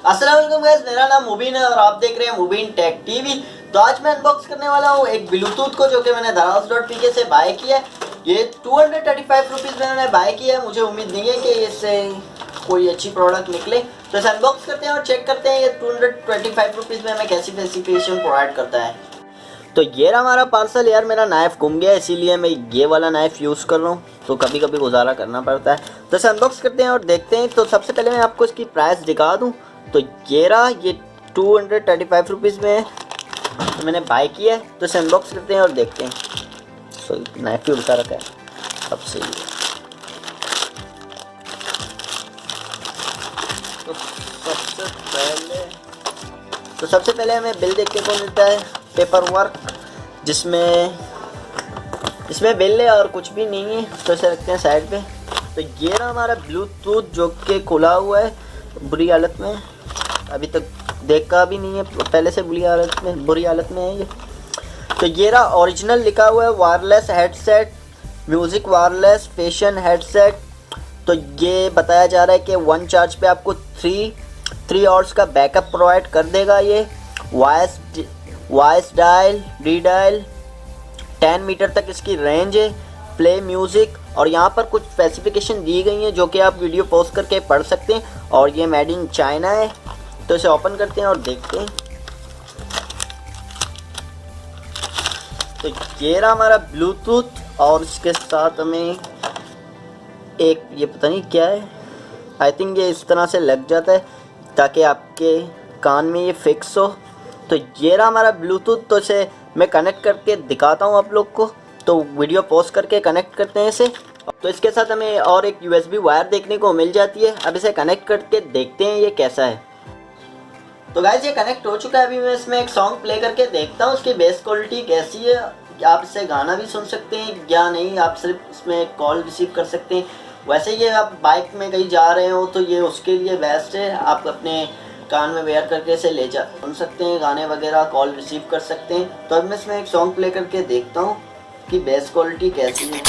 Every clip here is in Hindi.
अस्सलाम वालेकुम गाइस, मेरा नाम मुबीन है और आप देख रहे हैं मुबीन टेक टीवी। तो आज मैं अनबॉक्स करने वाला हूँ एक ब्लूटूथ को, जो कि मैंने Daraz.pk से बाय किया है। ये 235 रुपीज़ में मैंने बाय किया है। मुझे उम्मीद नहीं है कि इससे कोई अच्छी प्रोडक्ट निकले, तो इसे अनबॉक्स करते हैं और चेक करते हैं ये 225 रुपीज़ में हमें कैसी स्पेसिफिकेशन प्रोवाइड करता है। तो ये रहा हमारा पार्सल। यार मेरा नाइफ़ गुम गया, इसीलिए मैं ये वाला नाइफ़ यूज़ कर रहा हूँ, तो कभी कभी गुजारा करना पड़ता है। तो इसे अनबॉक्स करते हैं और देखते हैं। तो सबसे पहले मैं आपको इसकी प्राइस दिखा दूँ। तो ये रहा, ये 235 रुपीज़ में मैंने बाय किया है। तो इसे अनबॉक्स करते हैं और देखते हैं। सो नाइफ भी उल्टा रखा है, अब सही है। तो सबसे पहले हमें बिल देखने को मिलता है, पेपर वर्क, जिसमें बिल है और कुछ भी नहीं है। तो इसे रखते हैं साइड पे। तो ये रहा हमारा ब्लूटूथ, जो कि खुला हुआ है बुरी हालत में, अभी तक देखा भी नहीं है, पहले से बुरी हालत में है ये। तो ये रहा ओरिजिनल लिखा हुआ है, wireless headset, music wireless fashion headset. तो ये बताया जा रहा है कि 1 चार्ज पे आपको 3 आवर्स का बैकअप प्रोवाइड कर देगा। ये वॉइस डायल, रीडायल, 10 मीटर तक इसकी रेंज है, प्ले म्यूज़िक, और यहाँ पर कुछ स्पेसिफिकेशन दी गई हैं जो कि आप वीडियो पॉज करके पढ़ सकते हैं। और ये मेड इन चाइना है। तो इसे ओपन करते हैं और देखते हैं। तो ये रहा हमारा ब्लूटूथ, और इसके साथ हमें एक, ये पता नहीं क्या है, आई थिंक ये इस तरह से लग जाता है ताकि आपके कान में ये फिक्स हो। तो ये रहा हमारा ब्लूटूथ। तो इसे मैं कनेक्ट करके दिखाता हूँ आप लोग को। तो वीडियो पॉज करके कनेक्ट करते हैं इसे। तो इसके साथ हमें और एक USB वायर देखने को मिल जाती है। अब इसे कनेक्ट करके देखते हैं ये कैसा है। तो गाइस ये कनेक्ट हो चुका है। अभी मैं इसमें एक सॉन्ग प्ले करके देखता हूँ उसकी बेस क्वालिटी कैसी है। आप इससे गाना भी सुन सकते हैं या नहीं, आप सिर्फ इसमें कॉल रिसीव कर सकते हैं। वैसे ये आप बाइक में कहीं जा रहे हो तो ये उसके लिए बेस्ट है। आप अपने कान में वेयर करके इसे ले जा सुन सकते हैं, गाने वगैरह कॉल रिसीव कर सकते हैं। तो अब मैं इसमें एक सॉन्ग प्ले करके देखता हूँ कि बेस क्वालिटी कैसी है।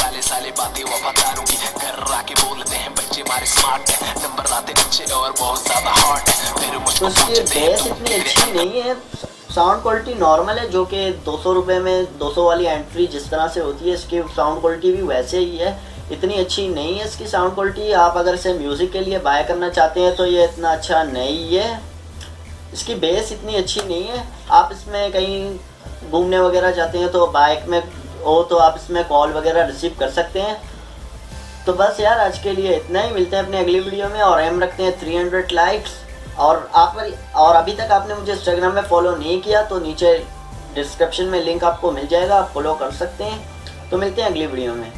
तो इसकी बेस इतनी अच्छी नहीं है, साउंड क्वालिटी नॉर्मल है, जो कि 200 रुपये में 200 वाली एंट्री जिस तरह से होती है इसकी साउंड क्वालिटी भी वैसे ही है। इतनी अच्छी नहीं है इसकी साउंड क्वालिटी। आप अगर इसे म्यूज़िक के लिए बाय करना चाहते हैं तो ये इतना अच्छा नहीं है। इसकी बेस इतनी अच्छी नहीं है। आप इसमें कहीं घूमने वगैरह जाते हैं तो बाइक में हो तो आप इसमें कॉल वगैरह रिसीव कर सकते हैं। तो बस यार आज के लिए इतना ही। मिलते हैं अपने अगली वीडियो में, और एम रखते हैं 300 लाइक्स। और अभी तक आपने मुझे इंस्टाग्राम में फॉलो नहीं किया तो नीचे डिस्क्रिप्शन में लिंक आपको मिल जाएगा, आप फॉलो कर सकते हैं। तो मिलते हैं अगली वीडियो में।